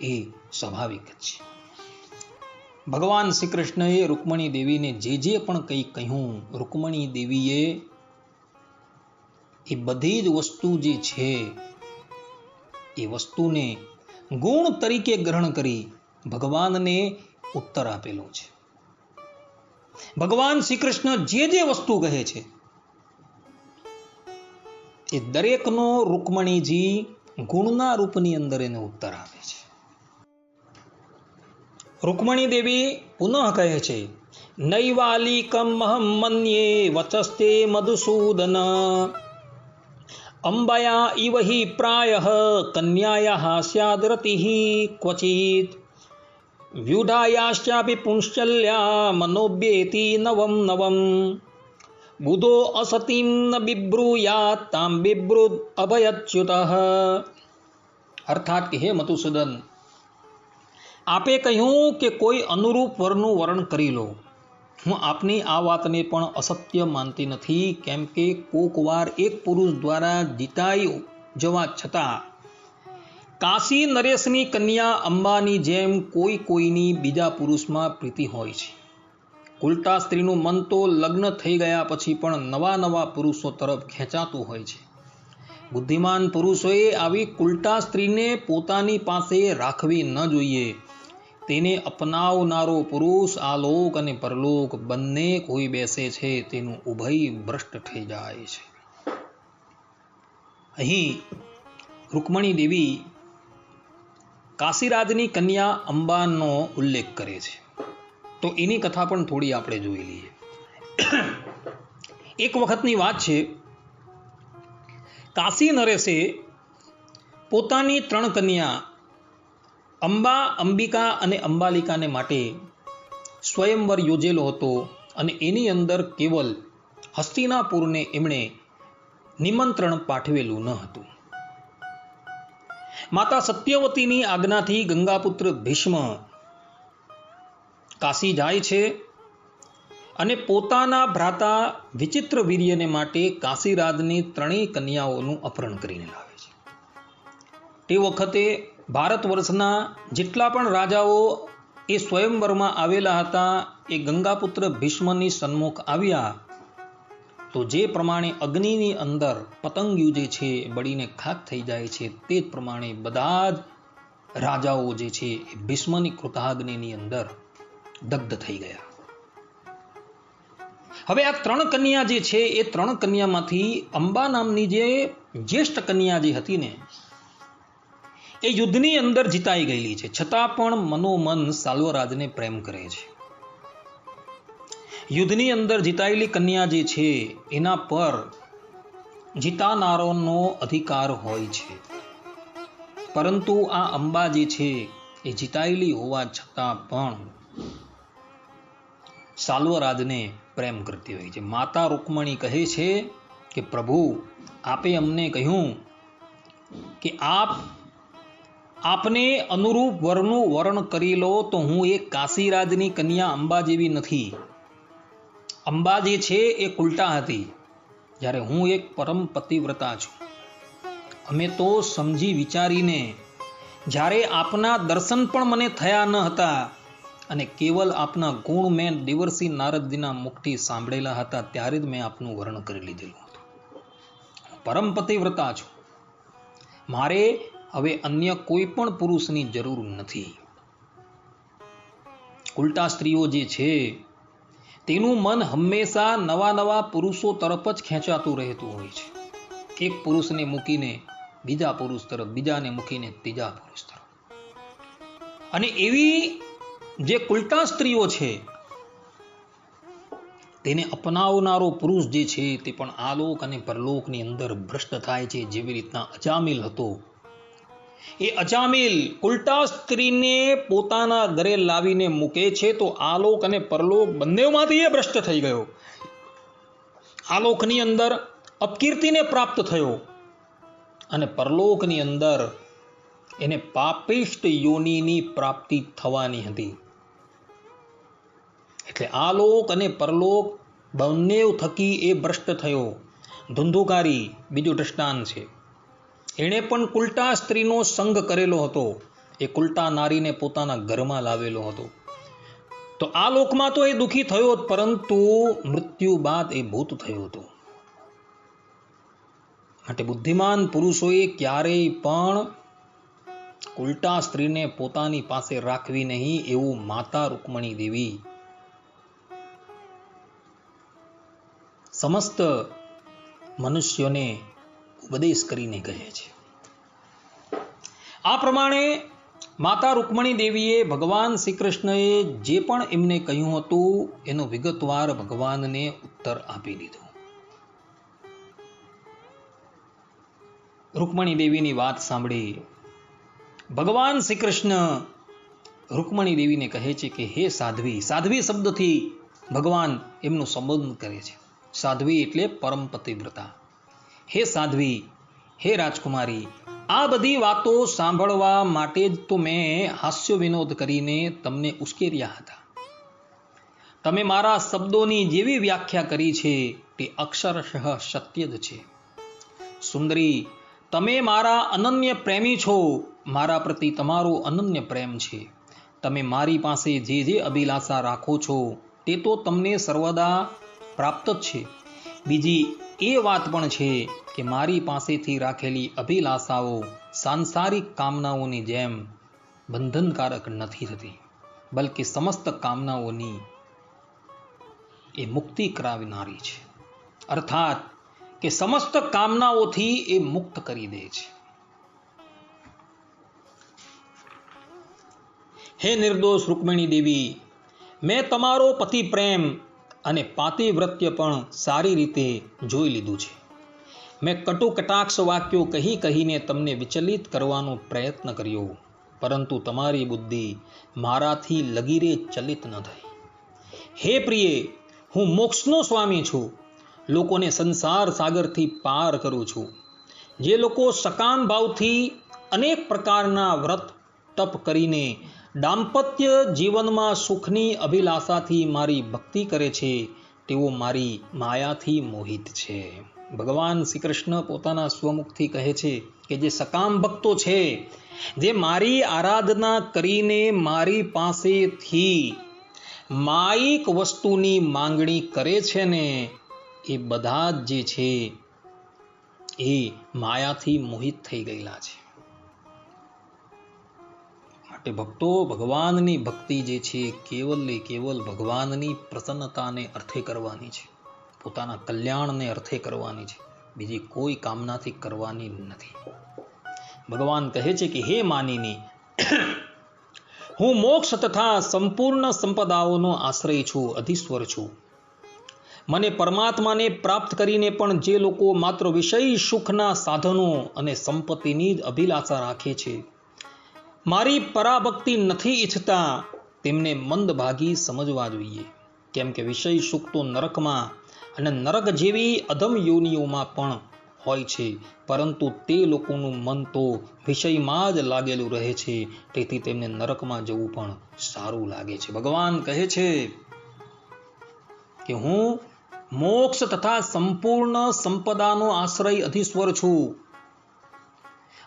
S1: એ સ્વાભાવિક જ છે. ભગવાન શ્રી કૃષ્ણએ રૂકમણી દેવીને જે પણ કંઈ કહ્યું, રૂકમણી દેવીએ એ બધી જ વસ્તુ જે છે એ વસ્તુને ગુણ તરીકે ગ્રહણ કરી ભગવાનને ઉત્તર આપેલો છે. ભગવાન શ્રી કૃષ્ણ જે વસ્તુ કહે છે એ દરેકનો રૂકમણીજી ગુણના રૂપની અંદર એને ઉત્તર આપે છે. રૂકમણી દેવી પુનઃ કહે છે, નૈવાલિકમ અહમ મન્યે વચસ્તે મધુસૂદન અંબયા ઇવ હિ પ્રાયઃ કન્યાયાઃ સ્યાદરતિઃ ક્વચિત વ્યુઢાયાશ્ચાપી પુંશ્ચલ્યા મનોબ્યેતિ નવમ નવમ બુધો અસતીમ ન બિબ્રૂયાત તામ બિબ્રુદ અભયચ્યુતઃ. અર્થાત કે હે મધુસૂદન, આપે કહ્યું કે કોઈ અનુરૂપ વરનું વર્ણ કરી લો, હું આપની આ વાતને પણ અસત્ય માનતી નથી, કેમ કે કોક વાર એક પુરુષ દ્વારા જીતાઈ જવા છતાં કાશી નરેશની કન્યા અંબાની જેમ કોઈ કોઈની બીજા પુરુષમાં પ્રીતિ હોય છે. ઉલટા સ્ત્રીનું મન તો લગ્ન થઈ ગયા પછી પણ નવા નવા પુરુષો તરફ ખેંચાતું હોય છે. બુદ્ધિમાન પુરુષોએ આવી ઉલટા સ્ત્રીને પોતાની પાસે રાખવી ન જોઈએ. તેને અપનાવનારો પુરુષ આલોક અને પરલોક બંને કોઈ બેસે છે તેનું ઉભય ભ્રષ્ટ થઈ જાય છે. અહીં રૂકમણી દેવી કાશીરાજની કન્યા અંબાનો ઉલ્લેખ કરે છે, તો એની કથા પણ થોડી આપણે જોઈ લઈએ. એક વખતની વાત છે, કાશી નરેશે પોતાની 3 કન્યા અંબા, અંબિકા અને અંબાલિકાને માટે સ્વયંવર યોજેલો હતો અને એની અંદર કેવલ હસ્તિનાપુરને એમણે નિમંત્રણ પાઠવેલું ન હતું. માતા સત્યવતીની આજ્ઞાથી ગંગાપુત્ર ભીષ્મ કાશી જાય છે અને પોતાના ભ્રાતા વિચિત્ર વીર્યને માટે કાશીરાજની 3 કન્યાઓનું અપહરણ કરીને લાવે છે. તે વખતે ભારત વર્ષના જેટલા પણ રાજાઓ એ સ્વયંવરમાં આવેલા હતા એ ગંગાપુત્ર ભીષ્મની સન્મુખ આવ્યા તો જે પ્રમાણે અગ્નિની અંદર પતંગિયું જે છે બળીને ખાક થઈ જાય છે, તે જ પ્રમાણે બધા જ રાજાઓ જે છે એ ભીષ્મની કૃતાગ્નિની અંદર દગ્ધ થઈ ગયા. હવે આ 3 કન્યા જે છે એ 3 કન્યામાંથી અંબા નામની જે જ્યેષ્ઠ કન્યા જે હતી ને, એ યુદ્ધની અંદર જીતાઈ ગયેલી છે, છતાં પણ મનોમન સાલ્વરાજને પ્રેમ કરે છે. યુદ્ધની અંદર જીતાયેલી કન્યા જે છે એના પર જીતાનારોનો અધિકાર હોય છે, પરંતુ આ અંબા જે છે એ જીતાયેલી હોવા છતાં પણ સાલ્વરાજને પ્રેમ કરતી હોય છે. માતા રૂકમણી કહે છે કે પ્રભુ, આપે અમને કહ્યું કે આપને અનુરૂપ વરનું વરણ કરી લો, તો હું એક કાશીરાજની કન્યા અંબા જેવી નથી. અંબા જે છે એ ઉલટા હતી, જ્યારે હું એક પરમ પતિવ્રતા છું. અમે તો સમજી વિચારીને, જ્યારે આપના દર્શન પણ મને થયા ન હતા અને કેવલ આપના ગુણ મેં દેવર્ષિ નારદજીના મુખથી સાંભળેલા હતા, ત્યારે જ મેં આપનું વર્ણન કરી લીધેલું હતું. પરમ પતિવ્રતા છું, મારે હવે અન્ય કોઈ પણ પુરુષની જરૂર નથી. ઉલટા સ્ત્રીઓ જે છે તેનું મન હંમેશા નવા નવા પુરુષો તરફ જ ખેંચાતું રહેતું હોય છે. એક પુરુષને મૂકીને બીજા પુરુષ તરફ, બીજાને મૂકીને ત્રીજા પુરુષ તરફ. અને એવી જે ઉલટા સ્ત્રીઓ છે તેને અપનાવનારો પુરુષ જે છે તે પણ આલોક અને પરલોકની અંદર ભ્રષ્ટ થાય છે. જેવી રીતના અજામિલ હતો, એ અજામિલ ઉલટા સ્ત્રીને પોતાના ઘરે લાવીને મૂકે છે, તો આલોક અને પરલોક બંનેમાંથી એ ભ્રષ્ટ થઈ ગયો. આલોકની અંદર અપકીર્તિને પ્રાપ્ત થયો અને પરલોકની અંદર એને પાપિષ્ટ યોનિની પ્રાપ્તિ થવાની હતી. એટલે આલોક અને પરલોક બંને થકી એ ભ્રષ્ટ થયો. ધુંધુકારી બીજું દ્રષ્ટાંત છે. એણે પણ ઉલટા સ્ત્રીનો સંગ કરેલો હતો, એ ઉલટા નારીને પોતાના ઘરમાં લાવેલો હતો. તો આ લોકમાં તો એ દુઃખી થયો, પરંતુ મૃત્યુ બાદ એ ભૂત થયો હતો. માટે બુદ્ધિમાન પુરુષોએ ક્યારેય પણ ઉલટા સ્ત્રીને પોતાની પાસે રાખવી નહીં, એવું માતા રૂકમણી દેવી સમસ્ત મનુષ્યોને ઉપદેશ કરીને કહે છે. આ પ્રમાણે માતા રૂકમણી દેવીએ ભગવાન શ્રી કૃષ્ણએ જે પણ એમને કહ્યું હતું એનો વિગતવાર ભગવાનને ઉત્તર આપી દીધો. રૂકમણી દેવીની વાત સાંભળી ભગવાન શ્રી કૃષ્ણ રૂકમણી દેવીને કહે છે કે હે સાધ્વી. સાધ્વી શબ્દથી ભગવાન એમનું સંબોધન કરે છે. સાધ્વી એટલે પરમ પતિવ્રતા. હે સાધ્વી, હે રાજકુમારી, આ બધી વાતો સાંભળવા માટે જ તો મેં હાસ્ય વિનોદ કરીને તમને ઉશ્કેર્યા હતા. તમે મારા શબ્દોની જેવી વ્યાખ્યા કરી છે તે અક્ષરશઃ સત્ય જ છે. સુંદરી, તમે મારા અનન્ય પ્રેમી છો. મારા પ્રતિ તમારો અનન્ય પ્રેમ છે. તમે મારી પાસે જે જે અભિલાષા રાખો છો તે તો તમને સર્વદા પ્રાપ્ત જ છે. બીજી એ વાત પણ છે કે મારી પાસેથી રાખેલી અભિલાષાઓ સાંસારિક કામનાઓની જેમ બંધનકારક નથી થતી, બલ્કિ સમસ્ત કામનાઓની એ મુક્તિ કરાવનારી છે. અર્થાત કે સમસ્ત કામનાઓથી એ મુક્ત કરી દે છે. હે નિર્દોષ રૂકમિણી દેવી, મેં તમારો પતિ પ્રેમ અને પાતિવ્રત્ય પણ સારી રીતે જોઈ લીધું છે. મેં કટુ કટાક્ષ વાક્યો કહી કહીને તમને વિચલિત કરવાનો પ્રયત્ન કર્યો, પરંતુ તમારી બુદ્ધિ મારાથી લગીરે ચલિત ન થઈ. હે પ્રિય, હું મોક્ષનો સ્વામી છું. લોકોને સંસાર સાગરથી પાર કરું છું. જે લોકો સકામ ભાવથી અનેક પ્રકારના વ્રત તપ કરીને દાંપત્ય જીવનમાં સુખની અભિલાષાથી મારી ભક્તિ કરે છે, તેઓ મારી માયાથી મોહિત છે. ભગવાન શ્રી કૃષ્ણ પોતાના સ્વમુખથી કહે છે કે જે સકામ ભક્તો છે, જે મારી આરાધના કરીને મારી પાસેથી માયિક વસ્તુની માંગણી કરે છે ને, એ બધા જ જે છે એ માયાથી મોહિત થઈ ગયેલા છે. માટે ભક્તો, ભગવાનની ભક્તિ જે છે કેવલ ને કેવલ ભગવાનની પ્રસન્નતાને અર્થે કરવાની છે, પોતાના કલ્યાણને અર્થે કરવાની છે, બીજી કોઈ કામનાથી કરવાની નથી. ભગવાન કહે છે કે હે માનિની, હું મોક્ષ તથા સંપૂર્ણ સંપદાઓનો આશ્રય છું, અધીશ્વર છું. મને પરમાત્માને પ્રાપ્ત કરીને પણ જે લોકો માત્ર વિષય સુખના સાધનો અને સંપત્તિની જ અભિલાષા રાખે છે, મારી પરાભક્તિ નથી ઈચ્છતા, તેમને મંદભાગી સમજવા જોઈએ. કેમ કે વિષય સુખ તો નરકમાં અને નરક જેવી અધમ યોનિઓમાં પણ હોય છે, પરંતુ તે લોકોનું મન તો વિષયમાં જ લાગેલું રહે છે, તેથી તેમને નરકમાં જવું પણ સારું લાગે છે. ભગવાન કહે છે કે હું મોક્ષ તથા સંપૂર્ણ સંપદાનો આશ્રય અધીશ્વર છું,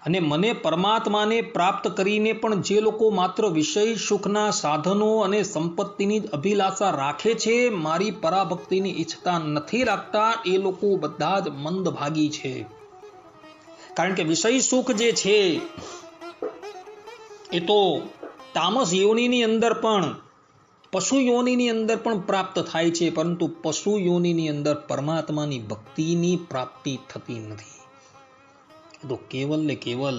S1: અને મને પરમાત્માને પ્રાપ્ત કરીને પણ જે લોકો માત્ર વિષય સુખના સાધનો અને સંપત્તિની જ અભિલાષા રાખે છે, મારી પરાભક્તિની ઈચ્છતા નથી રાખતા, એ લોકો બધા જ મંદભાગી છે. કારણ કે વિષય સુખ જે છે એ તો તામસ યોનિની અંદર પણ, પશુ યોનિની અંદર પણ પ્રાપ્ત થાય છે, પરંતુ પશુ યોનિની અંદર પરમાત્માની ભક્તિની પ્રાપ્તિ થતી નથી. તો કેવલ ને કેવલ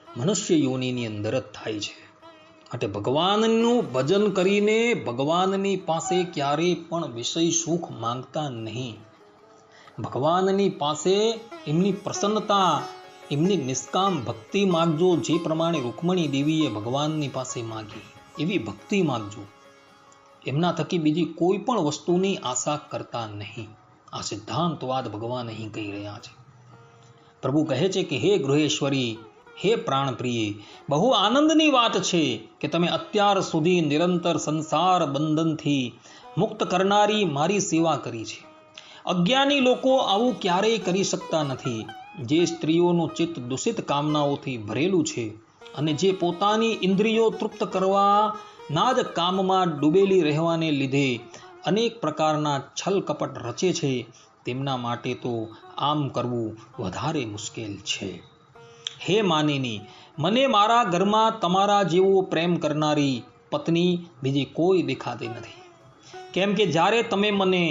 S1: મનુષ્ય યોનિની અંદર જ થાય છે. માટે ભગવાનનું ભજન કરીને ભગવાનની પાસે ક્યારેય પણ વિષય સુખ માંગતા નહીં. ભગવાનની પાસે એમની પ્રસન્નતા, એમની નિષ્કામ ભક્તિ માગજો, જે પ્રમાણે રૂકમણી દેવીએ ભગવાનની પાસે માગી એવી ભક્તિ માગજો. એમના થકી બીજી કોઈ પણ વસ્તુની આશા કરતા નહીં. આ સિદ્ધાંતવાદ ભગવાન અહીં કહી રહ્યા છે. પ્રભુ કહે છે કે હે ગૃહેશ્વરી, હે પ્રાણપ્રિય, બહુ આનંદની વાત છે કે તમે અત્યાર સુધી નિરંતર સંસાર બંધનથી મુક્ત કરનારી મારી સેવા કરી છે. અજ્ઞાની લોકો આવું ક્યારેય કરી શકતા નથી. જે સ્ત્રીઓનું ચિત્ત દૂષિત કામનાઓથી ભરેલું છે અને જે પોતાની ઇન્દ્રિયો તૃપ્ત કરવાના જ કામમાં ડૂબેલી રહેવાને લીધે અનેક પ્રકારના છલ કપટ રચે છે, તેમના માટે તો આમ કરવું વધારે મુશ્કેલ છે. હે માનિની, મને મારા ઘરમાં તમારા જેવો પ્રેમ કરનારી પત્ની બીજી કોઈ દેખાતી નથી. કેમ કે જ્યારે તમે મને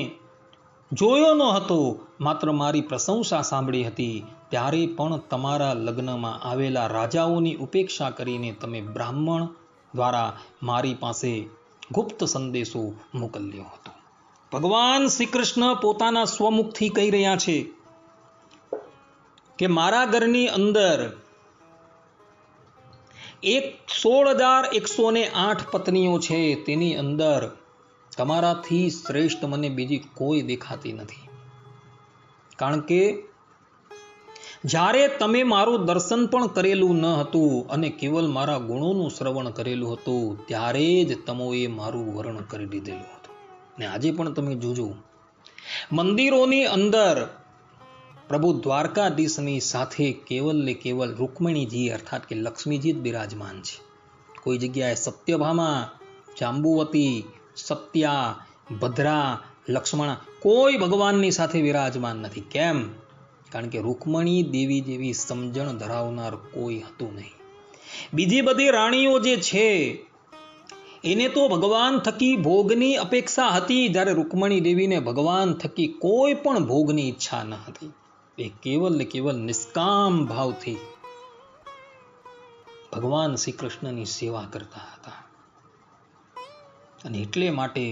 S1: જોયો ન હતો, માત્ર મારી પ્રશંસા સાંભળી હતી, ત્યારે પણ તમારા લગ્નમાં આવેલા રાજાઓની ઉપેક્ષા કરીને તમે બ્રાહ્મણ દ્વારા મારી પાસે ગુપ્ત સંદેશો મોકલ્યો હતો. ભગવાન શ્રી કૃષ્ણ પોતાના સ્વમુખથી કહી રહ્યા છે કે મારા ઘરની અંદર 16,108 પત્નીઓ છે, તેની અંદર તમારાથી શ્રેષ્ઠ મને બીજી કોઈ દેખાતી નથી. કારણ કે જ્યારે તમે મારું દર્શન પણ કરેલું ન હતું અને કેવલ મારા ગુણોનું શ્રવણ કરેલું હતું ત્યારે જ તમોએ મારું વર્ણન કરી દીધેલું હતું. ને આજે પણ તમે જોજો મંદિરોની અંદર પ્રભુ દ્વારકાધીશની સાથે કેવલ ને કેવલ રૂકમણીજી અર્થાત કે લક્ષ્મીજી જ બિરાજમાન છે. કોઈ જગ્યાએ સત્યભામા, જાંબુવતી, સત્યા, ભદ્રા, લક્ષ્મણ કોઈ ભગવાનની સાથે વિરાજમાન નથી. કેમ? કારણ કે રૂકમણી દેવી જેવી સમજણ ધરાવનાર કોઈ હતું નહીં. બીજી બધી રાણીઓ જે છે એને તો ભગવાન થકી ભોગની અપેક્ષા હતી, જ્યારે રૂકમણી દેવીને ભગવાન થકી કોઈ પણ ભોગની ઈચ્છા ન હતી. એ કેવલ ને કેવલ નિષ્કામ ભાવથી ભગવાન શ્રી કૃષ્ણની સેવા કરતા હતા. અને એટલે માટે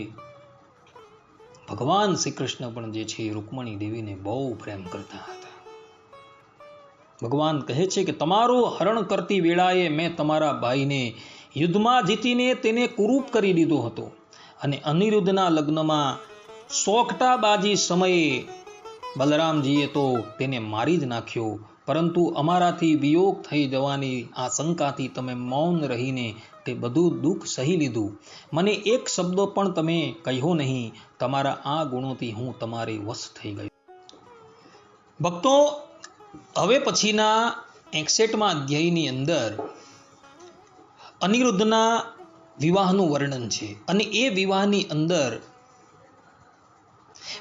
S1: ભગવાન શ્રી કૃષ્ણ પણ જે છે એ રૂકમણી દેવીને બહુ પ્રેમ કરતા હતા. ભગવાન કહે છે કે તમારું હરણ કરતી વેળાએ મેં તમારા ભાઈને યુદ્ધમાં જીતીને તેને કુરૂપ કરી દીધો હતો અને અનિરુદ્ધના લગ્નમાં સોગટાબાજી સમયે બલરામજીએ તો તેને મારી જ નાખ્યો, પરંતુ અમારાથી વિયોગ થઈ જવાની આશંકાથી તમે મૌન રહીને તે બધું દુઃખ સહી લીધું. મને એક શબ્દ પણ તમે કહ્યો નહીં. તમારા આ ગુણોથી હું તમારે વશ થઈ ગયો. ભક્તો, હવે પછીના 61મા અધ્યાયની અંદર અનિરુદ્ધના વિવાહનું વર્ણન છે અને એ વિવાહની અંદર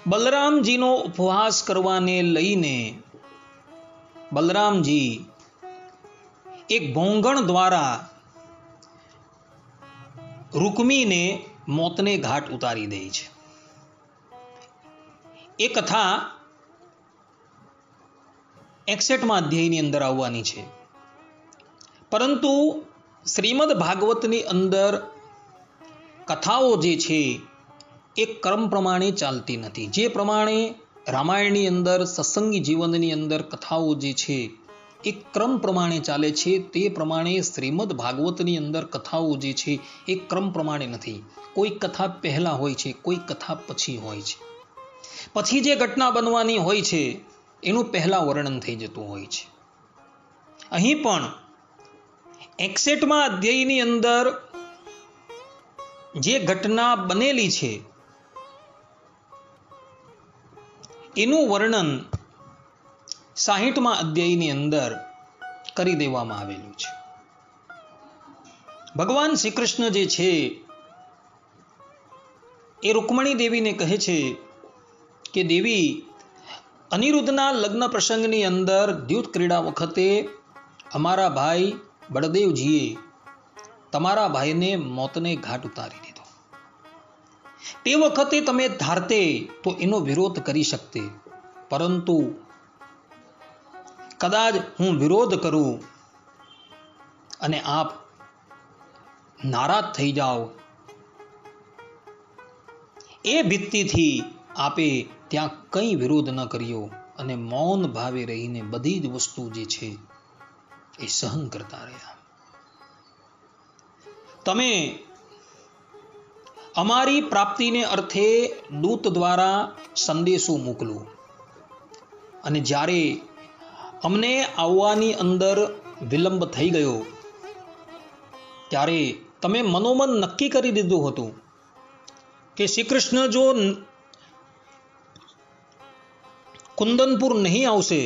S1: બલરામજીનો ઉપવાસ કરવાને લઈને બલરામજી એક ભોંગણ દ્વારા રૂકમીને મોતને ઘાટ ઉતારી દે છે. એ કથા 61મા અધ્યાયની અંદર આવવાની છે. પરંતુ શ્રીમદ ભાગવતની અંદર કથાઓ જે છે એ ક્રમ પ્રમાણે ચાલતી નથી. જે પ્રમાણે રામાયણની અંદર સત્સંગી જીવનની અંદર કથાઓ જે છે એ ક્રમ પ્રમાણે ચાલે છે, તે પ્રમાણે શ્રીમદ ભાગવતની અંદર કથાઓ જે છે એ ક્રમ પ્રમાણે નથી. કોઈ કથા પહેલા હોય છે, કોઈ કથા પછી હોય છે. પછી જે ઘટના બનવાની હોય છે એનું પહેલા વર્ણન થઈ જતું હોય છે. અહીં પણ 61મા અધ્યાયની અંદર જે ઘટના બનેલી છે એનું વર્ણન 60મા અધ્યાયની અંદર કરી દેવામાં આવેલું છે. ભગવાન શ્રી કૃષ્ણ જે છે એ રૂકમણી દેવીને કહે છે કે દેવી, અનિરુદ્ધના લગ્ન પ્રસંગની અંદર દ્યુત ક્રીડા વખતે અમારા ભાઈ બળદેવજીએ તમારા ભાઈને મોતને ઘાટ ઉતારી દીધો. તે વખતે તમે ધારતે તો એનો વિરોધ કરી શકતે, પરંતુ કદાચ હું વિરોધ કરું અને આપ નારાજ થઈ જાઓ, એ ભીતિથી આપે ત્યાં કંઈ વિરોધ ન કર્યો અને મૌન ભાવે રહીને બધી જ વસ્તુ જે છે એ સહન કરતા રહ્યા. તમે અમારી પ્રાપ્તિને અર્થે દૂત દ્વારા સંદેશો મોકલો અને જ્યારે અમને આવવાની અંદર વિલંબ થઈ ગયો ત્યારે તમે મનોમન નક્કી કરી દીધું હતું કે શ્રી કૃષ્ણ જો કુંદનપુર નહીં આવશે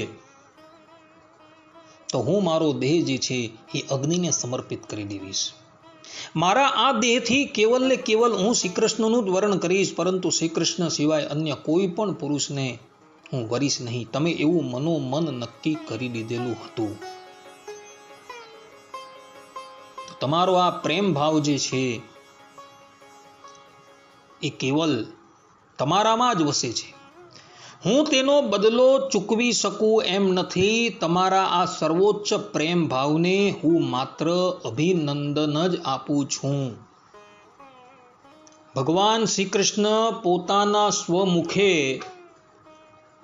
S1: તો હું મારો દેહ જે છે એ અગ્નિને સમર્પિત કરી દેવીશ. મારા આ દેહથી કેવલ ને કેવલ હું શ્રી કૃષ્ણનું જ વર્ણન કરીશ, પરંતુ શ્રી કૃષ્ણ સિવાય અન્ય કોઈ પણ પુરુષને હું વરીશ નહીં. તમે એવું મનોમન નક્કી કરી દીધેલું હતું. તમારો આ પ્રેમ ભાવ જે છે એ કેવલ તમારામાં જ વસે છે. હું તેનો બદલો ચૂકવી શકું એમ નથી. તમારા આ સર્વોચ્ચ પ્રેમ ભાવને હું માત્ર અભિનંદન જ આપું છું. ભગવાન શ્રી કૃષ્ણ પોતાના સ્વમુખે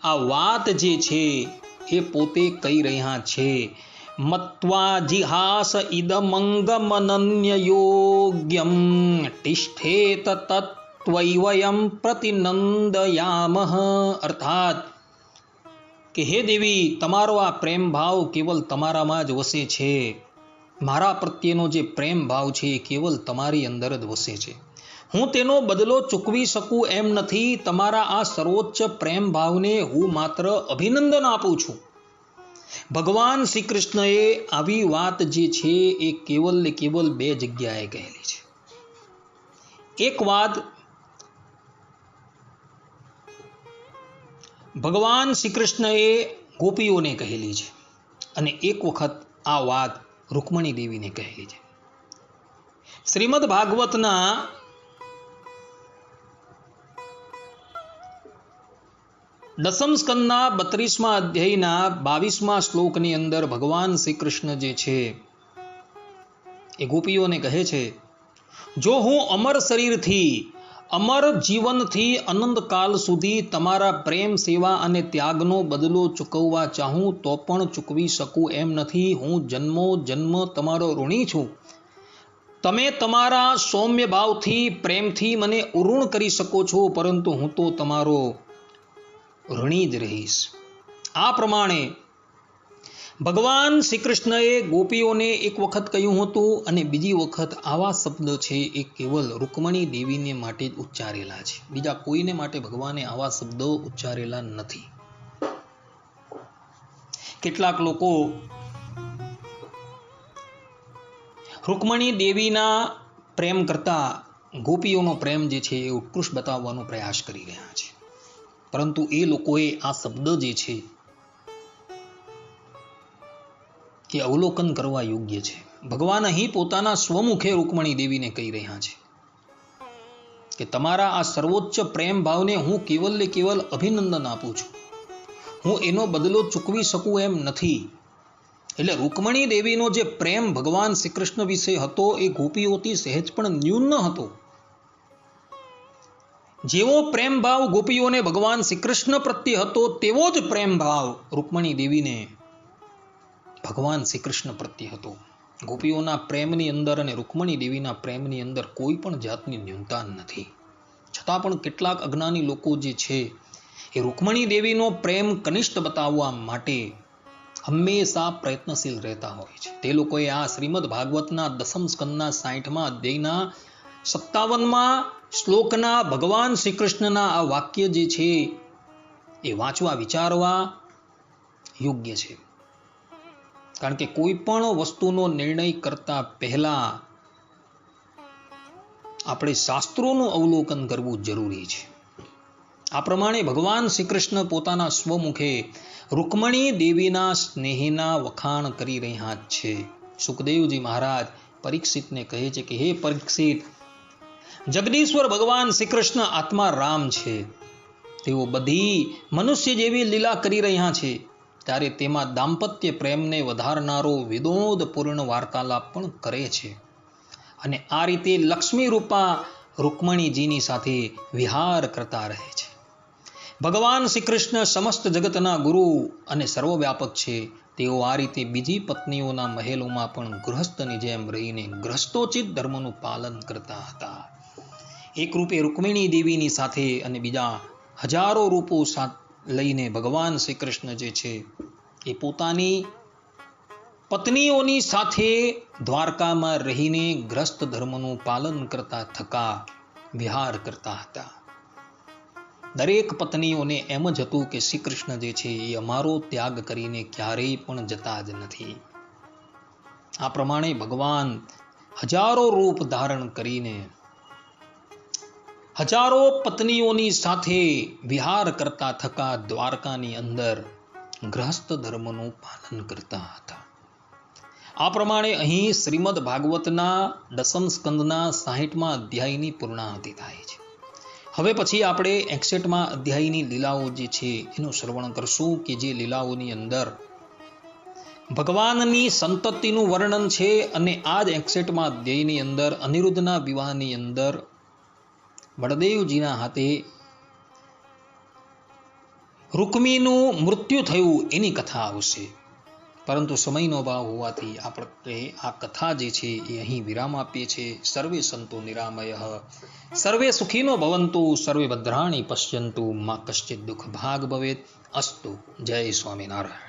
S1: આ વાત જે છે એ પોતે કહી રહ્યા છે. મત્વા જિહાસ ઇદમંગમનન્ય યોગ્યમ તિષ્ઠેત તત્વૈવયમ પ્રતિનંદયામઃ. અર્થાત કે હે દેવી, તમારો આ પ્રેમ ભાવ કેવલ તમારામાં જ વસે છે. મારા પ્રત્યેનો જે પ્રેમ ભાવ છે એ કેવલ તમારી અંદર જ વસે છે. હું તેનો બદલો ચૂકવી શકું એમ નથી. તમારા આ સર્વોચ્ચ પ્રેમ ભાવને હું માત્ર અભિનંદન આપું છું. ભગવાન શ્રી કૃષ્ણએ આવી વાત જે છે એ કેવલ ને કેવલ બે જગ્યાએ કહેલી છે. એક વાત ભગવાન શ્રી કૃષ્ણએ ગોપીઓને કહેલી છે અને એક વખત આ વાત રૂકમણી દેવીને કહેલી છે. શ્રીમદ ભાગવતના 10મ સ્કંદના 32મા અધ્યાયના 22મા શ્લોકની અંદર ભગવાન શ્રી કૃષ્ણ જે છે એ ગોપીઓને કહે છે, જો હું અમર શરીરથી, અમર જીવનથી અનંતકાલ સુધી તમારા પ્રેમ, સેવા અને ત્યાગનો બદલો ચૂકવવા ચાહું તો પણ ચૂકવી શકું એમ નથી. હું જન્મો જન્મ તમારો ઋણી છું. તમે તમારા સૌમ્ય ભાવથી, પ્રેમથી મને ઉઋણ કરી શકો છો, પરંતુ હું તો તમારો ઋણી જ રહીશ. આ પ્રમાણે ભગવાન શ્રી કૃષ્ણએ ગોપીઓને એક વખત કહ્યું હતું અને બીજી વખત આવા શબ્દ છે એ કેવલ રૂકમણી દેવીને માટે જ ઉચ્ચારેલા છે. બીજા કોઈને માટે ભગવાને આવા શબ્દો ઉચ્ચારેલા નથી. કેટલાક લોકો રૂકમણી દેવીના પ્રેમ કરતા ગોપીઓનો પ્રેમ જે છે એ ઉત્કૃષ્ટ બતાવવાનો પ્રયાસ કરી રહ્યા છે, પરંતુ એ લોકોએ આ શબ્દ જે છે એ અવલોકન કરવા યોગ્ય છે. ભગવાન અહીં પોતાના સ્વમુખે રૂકમણી દેવીને કહી રહ્યા છે કે તમારા આ સર્વોચ્ચ પ્રેમ ભાવને હું કેવલ ને કેવલ અભિનંદન આપું છું. હું એનો બદલો ચૂકવી શકું એમ નથી. એટલે રૂકમણી દેવીનો જે પ્રેમ ભગવાન શ્રી કૃષ્ણ વિશે હતો એ ગોપીઓથી સહેજ પણ ન્યૂન ન હતો. જેવો પ્રેમ ભાવ ગોપીઓને ભગવાન શ્રી કૃષ્ણ પ્રત્યે હતો તેવો જ પ્રેમ ભાવ રૂકમણી દેવીને ભગવાન શ્રી કૃષ્ણ પ્રત્યે હતો. ગોપીઓના પ્રેમની અંદર અને રૂકમણી દેવીના પ્રેમની અંદર કોઈ પણ જાતની ન્યૂનતા નથી. છતાં પણ કેટલાક અજ્ઞાની લોકો જે છે એ રૂકમણી દેવીનો પ્રેમ કનિષ્ઠ બતાવવા માટે હંમેશા પ્રયત્નશીલ રહેતા હોય છે. તે લોકોએ આ શ્રીમદ ભાગવતના 10મ સ્કંદના 60મા અધ્યાયના 57મા શ્લોકના ભગવાન શ્રી કૃષ્ણના આ વાક્ય જે છે એ વાંચવા, વિચારવા યોગ્ય છે. કારણ કે કોઈ પણ વસ્તુનો નિર્ણય કરતા પહેલા આપણે શાસ્ત્રોનું અવલોકન કરવું જરૂરી છે. આ પ્રમાણે ભગવાન શ્રી કૃષ્ણ પોતાના સ્વમુખે રૂકમણી દેવીના સ્નેહના વખાણ કરી રહ્યા છે. સુખદેવજી મહારાજ પરીક્ષિતને કહે છે કે હે પરીક્ષિત, જગદીશ્વર ભગવાન શ્રી કૃષ્ણ આત્મા રામ છે. તેઓ બધી મનુષ્ય જેવી લીલા કરી રહ્યા છે, ત્યારે તેમાં દાંપત્ય પ્રેમને વધારનારો વિનોદપૂર્ણ વાર્તાલાપ પણ કરે છે અને આ રીતે લક્ષ્મી રૂપા રૂકમણીજીની સાથે વિહાર કરતા રહે છે. ભગવાન શ્રી કૃષ્ણ સમસ્ત જગતના ગુરુ અને સર્વવ્યાપક છે. તેઓ આ રીતે બીજી પત્નીઓના મહેલોમાં પણ ગૃહસ્થની જેમ રહીને ગૃહસ્થોચિત ધર્મનું પાલન કરતા હતા. એક રૂપે રૂકમિણી દેવીની સાથે અને બીજા હજારો રૂપો લઈને ભગવાન શ્રી કૃષ્ણ જે છે એ પોતાની પત્નીઓની સાથે દ્વારકામાં રહીને ગ્રસ્ત ધર્મનું પાલન કરતા થકા વિહાર કરતા હતા. દરેક પત્નીઓને એમ જ હતું કે શ્રી કૃષ્ણ જે છે એ અમારો ત્યાગ કરીને ક્યારેય પણ જતા જ નથી. આ પ્રમાણે ભગવાન હજારો રૂપ ધારણ કરીને હજારો પત્નીઓની સાથે વિહાર કરતા થકા દ્વારકાની અંદર ગ્રહસ્થ ધર્મનું પાલન કરતા હતા. આ પ્રમાણે અહીં શ્રીમદ ભાગવતના 10મ સ્કંદના 60મા અધ્યાયની પૂર્ણાહુતિ થાય છે. હવે પછી આપણે 61મા અધ્યાયની લીલાઓ જે છે એનું શ્રવણ કરશું કે જે લીલાઓની અંદર ભગવાનની સંતતિનું વર્ણન છે અને આ જ 61મા અધ્યાયની અંદર અનિરુદ્ધના વિવાહની અંદર બળદેવજીના હાથે રૂકમીનું મૃત્યુ થયું એની કથા આવશે. પરંતુ સમયનો અભાવ હોવાથી આપણે આ કથા જે છે એ અહીં વિરામ આપીએ છીએ. સર્વે સંતો નિરામયઃ, સર્વે સુખીનો ભવંતુ, સર્વે ભદ્રાણી પશ્યંતુ, મા કશ્ચિત દુઃખ ભાગ ભવેત. અસ્તુ. જય સ્વામિનારાયણ.